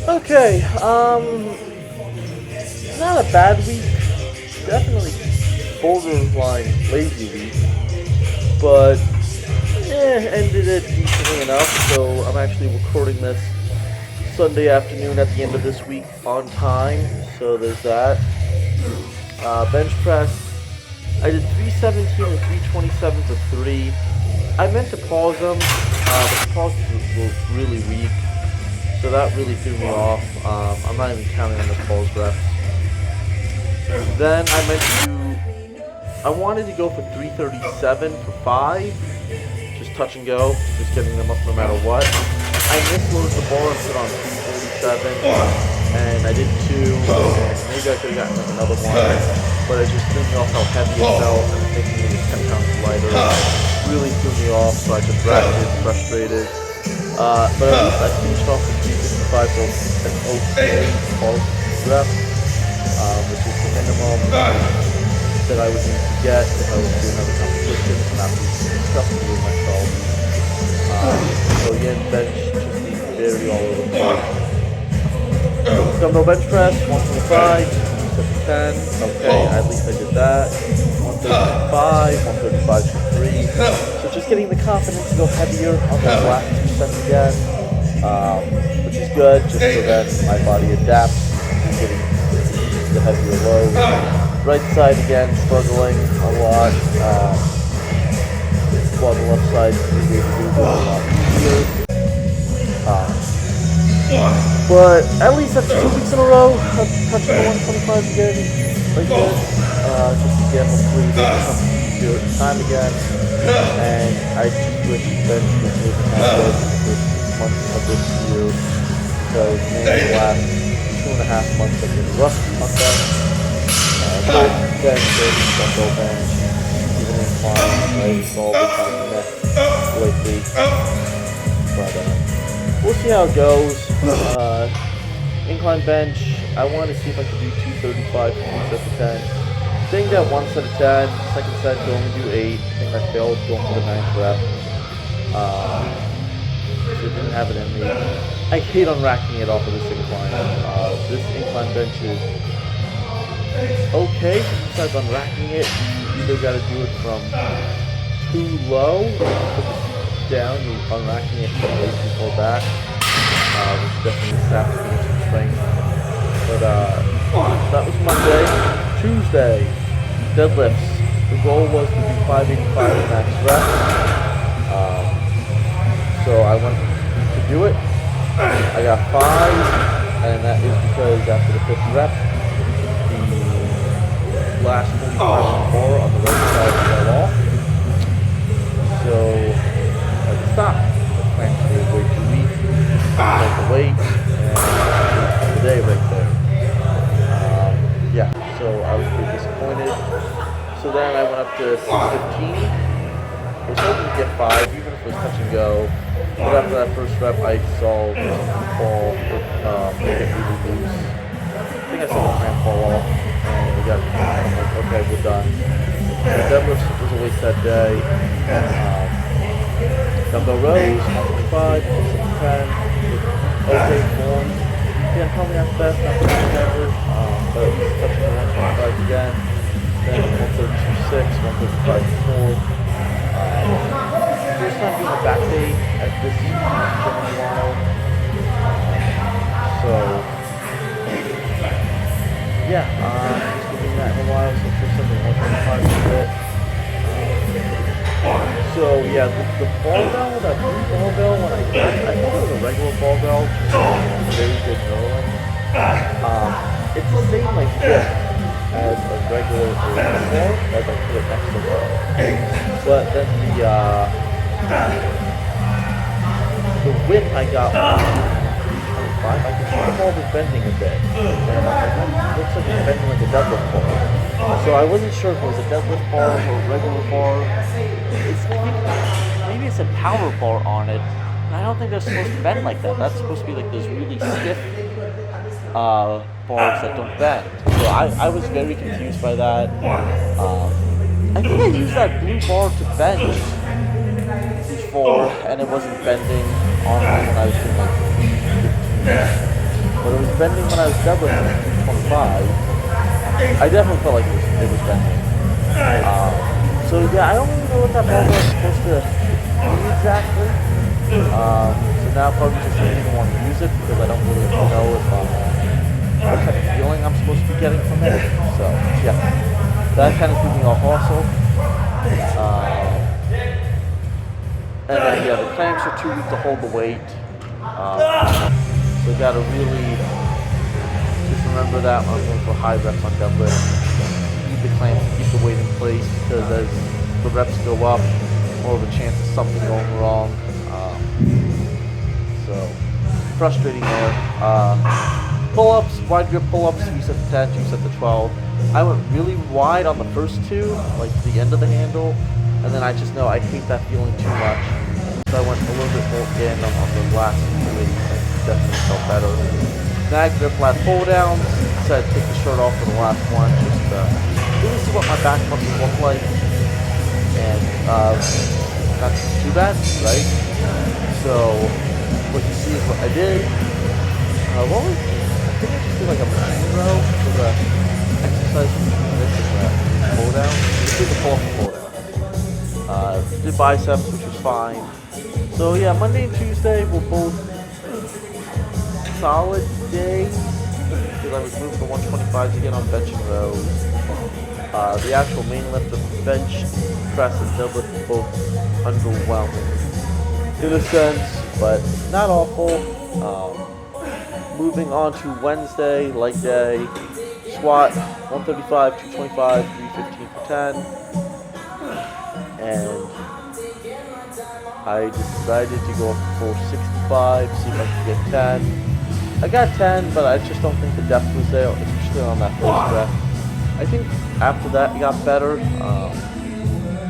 Okay, not a bad week. Definitely borderline lazy week, but ended it decently enough. So I'm actually recording this Sunday afternoon at the end of this week on time. So there's that. Bench press. I did 317 and 327 for 3. I meant to pause them, but the pauses were really weak. So that really threw me off. I'm not even counting on the pause reps. Then I wanted to go for 337 for 5. Just touch and go, just getting them up no matter what. I misloaded the bar and put on 347, and I did 2, and maybe I could have gotten another one, but it just threw me off how heavy it felt, and thinking it was 10 pounds lighter really threw me off, so I just distracted, frustrated. But at least I finished off with 355 for an okay pulse rep, which is the minimum that I would need to get if I was doing another competition and not be disgusted with myself. So again, bench just needs very all over the place. Dumbbell bench press, 125, 10. Okay, at least I did that. 135 for 3. So just getting the confidence to go heavier on the last 2 sets again, which is good, just so that my body adapts to getting the heavier load. Right side again, struggling a lot. While the left side is able to do a lot easier. But at least that's 2 weeks in a row of touching the 125 again, like this. Just again, hopefully there's something easier time again. And I just wish bench was moving that good for 6 months of this year, because maybe the last 2.5 months have been rough on bench. Both bench, dumbbell bench, even incline, right? It's all been kind of messed lately. But we'll see how it goes. Incline bench, I wanted to see if I could do 235 for 2 sets of 10. Didn't get 1 set of 10. Second set, could only do 8. I think I failed going for the 9th rep. So it didn't have it in me. I hate unracking it off of this incline. This incline bench is okay. Besides unracking it, you either got to do it from too low, put the seat down, you're unracking it from way too far back, which definitely saps me some strength. But that was Monday. Tuesday, deadlifts. The goal was to do 585 max reps. So I went to do it. I got 5, and that is because after the 5th rep, last 45 bar on the right side fell off. So I had to stop. The plant was way too weak. I had to wait, and today right there. Yeah, so I was pretty disappointed. So then I went up to 615. I was hoping to get 5, even if it was touch and go. But after that first rep, I saw the fall get really loose. I think I saw the cramp fall off. And we got, I'm like, okay, we're done. The deadlift was a waste that day. Dumbbell rows, 125, 10, okay form. Again, probably not the best, not the best ever, but at least touching the 125 again. Then 132.6, 135.4. First time doing a back day at this gym in a while. So, yeah, just been doing that in a while, so first time doing 125 a bit. So, yeah, the barbell, that blue barbell, when I got it, I thought it was a regular barbell, very good knurling. It's the same, like, fit as a regular barbell, as I put it next to it. But then the width I got was 325. I can see the ball was bending a bit. And I'm like, it looks like it's bending like a deadlift bar. So I wasn't sure if it was a deadlift bar or a regular bar. I think maybe it's a power bar on it. And I don't think they're supposed to bend like that. That's supposed to be like those really stiff bars that don't bend. So I was very confused by that. I think I used that blue bar to bench before, and it wasn't bending on me when I was doing like 15. but it was bending when I was deadlifting 25. I definitely felt like it was bending. So yeah, I don't really know what that barbell is supposed to do exactly. So now probably just don't even want to use it because I don't really know if what type of feeling I'm supposed to be getting from it. So yeah, that kind of threw me off also. And then yeah, the clamps are too weak to hold the weight. So you gotta really just remember that when I'm going for high reps on deadlift. Keep the clamps, keep the weight in place because as the reps go up, more of a chance of something going wrong. So frustrating there. Pull-ups, wide grip pull-ups, 2 sets to 10, 2 sets to 12. I went really wide on the first 2, like the end of the handle, and then I just know I hate that feeling too much. So I went a little bit more in on the last 2 weights. I definitely felt better. Snag grip lat pull downs. Said take the shirt off for the last one, just really see what my back muscles look like. And not too bad, right? So what you see is what I did. I think I just did like a machine row for the exercise for this pull down. Just did the pull up and pull down. Did biceps, which was fine. So yeah, Monday and Tuesday were both solid days because I was moving to 125s again on bench and rows. The actual main lift of bench, press, and deadlift were both underwhelming in a sense, but not awful. Moving on to Wednesday, leg day, squat 135, 225, 315 for 10, and I decided to go up to 465, see if I could get 10. I got 10, but I just don't think the depth was there, especially on that first rep. I think after that it got better,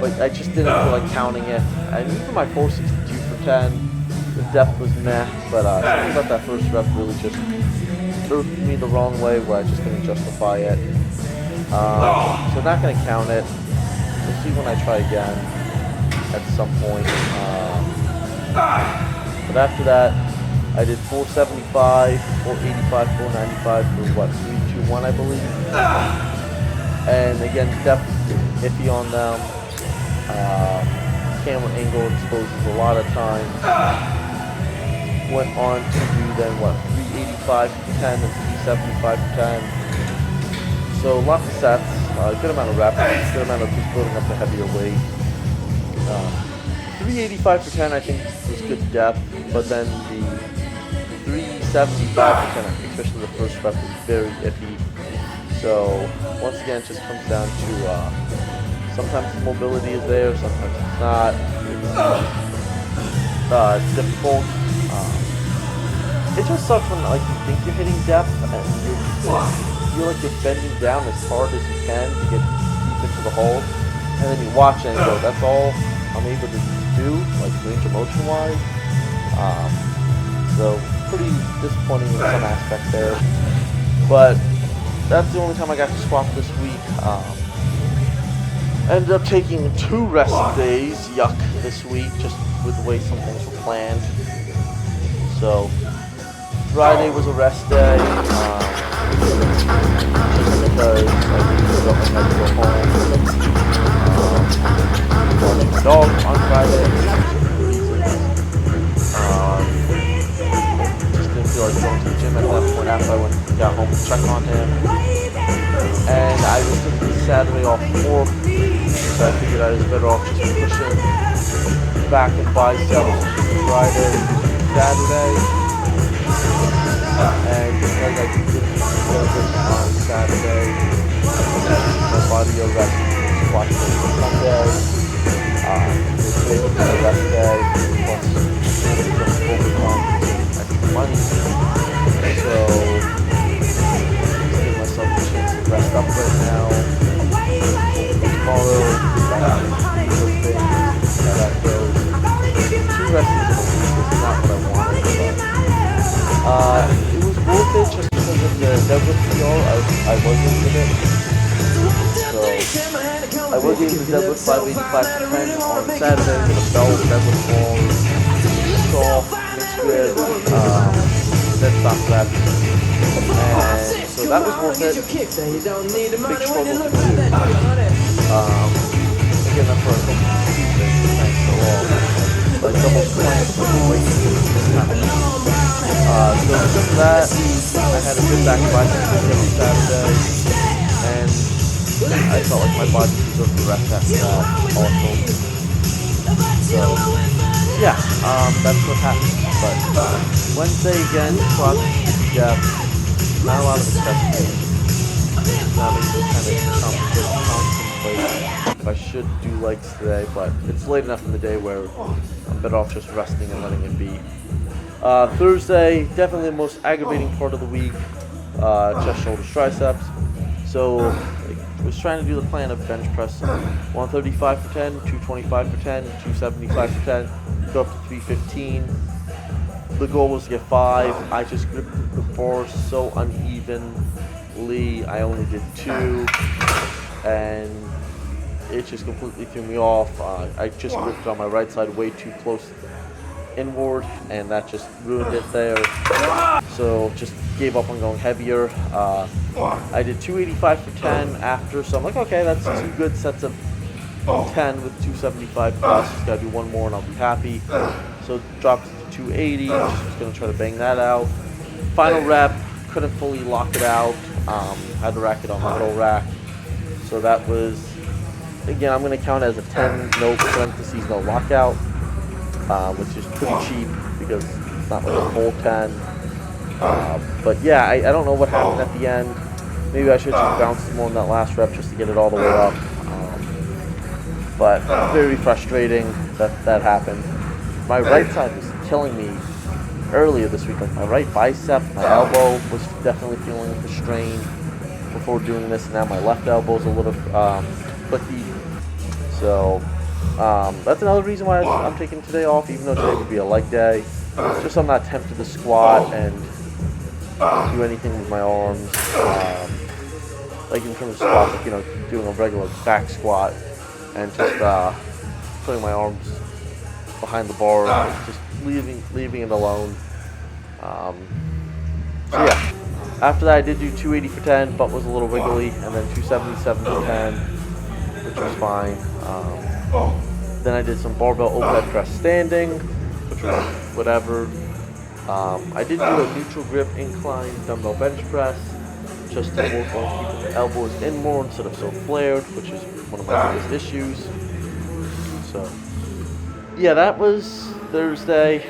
but I just didn't feel like counting it. And even my 462 for 10, the depth was meh, but something about that first rep really just threw me the wrong way where I just didn't justify it. So not going to count it. We'll see when I try again at some point. But after that, I did 475, 485, 495 for what, 321 I believe. And again, depth iffy on them. Camera angle exposes a lot of times. Went on to do then what, 385 for 10 and 375 for 10. So lots of sets, good amount of reps, good amount of just building up the heavier weight. 385 for 10 I think was good depth, but then the 375 for 10, especially the first rep, was very iffy. So once again, it just comes down to sometimes the mobility is there, sometimes it's not. It's difficult. It just sucks when like you think you're hitting depth and you feel like you're bending down as hard as you can to get deep into the hole, and then you watch it and go, that's all I'm able to do, like range of motion wise. So pretty disappointing in some aspects there. But that's the only time I got to squat this week. Ended up taking 2 rest days, yuck, this week, just with the way some things were planned. So Friday was a rest day, just because I had to go home. Watching my dog on Friday. Just didn't feel like going to the gym at that point after I got home to check on him. And I was taking Saturday off work, so I figured I was better off just pushing back and biceps Friday, Saturday. And because I did this on Saturday, my body will rest squat for Sunday. Today was a rest day, plus just focus on extra money. So give myself a chance to rest up right now. Tomorrow, lifting, how that goes. 2 rest days is not what I wanted, but it was worth it just because of the deadlift PR. I was into it. So I was able to deadlift 585 to 10 on Saturday with a belt, deadlift balls, soft, it's good. Then stop that. And so that was worth it. Big struggle to do. Again, that's where I focus on Tuesday, thanks so long. Like double clamp with the weight this kind of so because of that, I had a good back bicep on Saturday, and I felt like my body deserved the rest after that also. So yeah, that's what happened. But Wednesday again, squats, depth, not a lot of accessories. Not even just kind of contemplate if I should do legs today, but it's late enough in the day where I'm better off just resting and letting it be. Thursday, definitely the most aggravating part of the week, chest, shoulders, triceps. So I was trying to do the plan of bench press 135 for 10, 225 for 10, 275 for 10, go up to 315. The goal was to get 5. I just gripped the bar so unevenly. I only did 2, and it just completely threw me off. I just gripped it on my right side way too close inward, and that just ruined it there. So just gave up on going heavier. I did 285 for 10 after, so I'm like, okay, that's 2 good sets of 10 with 275 plus. Just gotta do 1 more and I'll be happy. So dropped it to 280. Just was gonna try to bang that out. Final rep, couldn't fully lock it out. Had to rack it on my middle rack. So that was, again, I'm gonna count it as a 10, no parentheses, no lockout. Which is pretty cheap because it's not like a full 10. But yeah, I don't know what happened at the end. Maybe I should just bounce more in that last rep just to get it all the way up. But very frustrating that happened. My right side was killing me earlier this week. Like my right bicep, my elbow was definitely feeling the strain before doing this. And now my left elbow is a little clicky. So that's another reason why I'm taking today off, even though today would be a leg day. Just so I'm not tempted to squat and do anything with my arms. Like in terms of squats, like, you know, doing a regular back squat and just putting my arms behind the bar, just leaving it alone. So yeah. After that, I did do 280 for 10, butt was a little wiggly, and then 277 for 10, which was fine. Then I did some barbell overhead press standing, which was whatever. I did do a neutral grip incline dumbbell bench press, just to work on keeping the elbows in more instead of so flared, which is one of my biggest issues. So yeah, that was Thursday.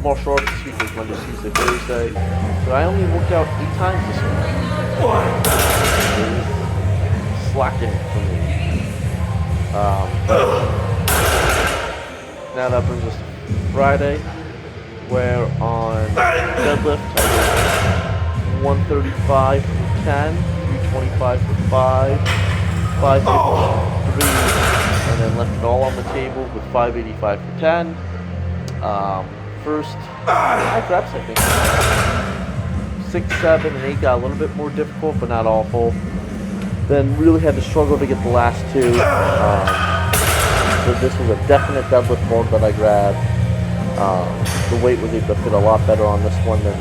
More short this week was Monday, Tuesday, Thursday. So I only worked out 8 times this week. Slacking for me. Now that brings us to Friday, where on deadlift I did 135 for 10, 325 for 5, 550 for 3, and then left it all on the table with 585 for 10. First 5 reps, I think. 6, 7, and 8 got a little bit more difficult, but not awful. Then really had to struggle to get the last 2. So this was a definite deadlift board that I grabbed. The weight was able to fit a lot better on this one than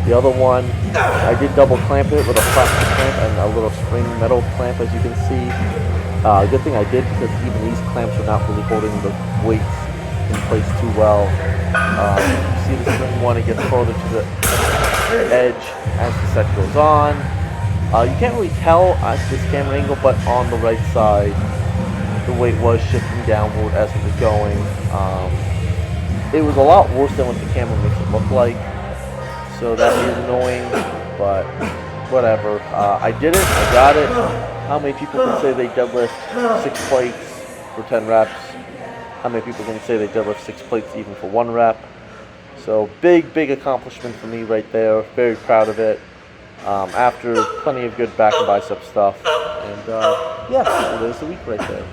the other one. I did double clamp it with a plastic clamp and a little spring metal clamp, as you can see. Good thing I did, because even these clamps are not really holding the weights in place too well. You see the spring one, it gets further to the edge as the set goes on. You can't really tell at this camera angle, but on the right side, the weight was shifting downward as it was going. It was a lot worse than what the camera makes it look like, so that is annoying, but whatever. I did it, I got it. How many people can say they deadlift 6 plates for 10 reps? How many people can say they deadlift 6 plates even for 1 rep? So big accomplishment for me right there. Very proud of it. After plenty of good back and bicep stuff. And yeah, so there's the week right there.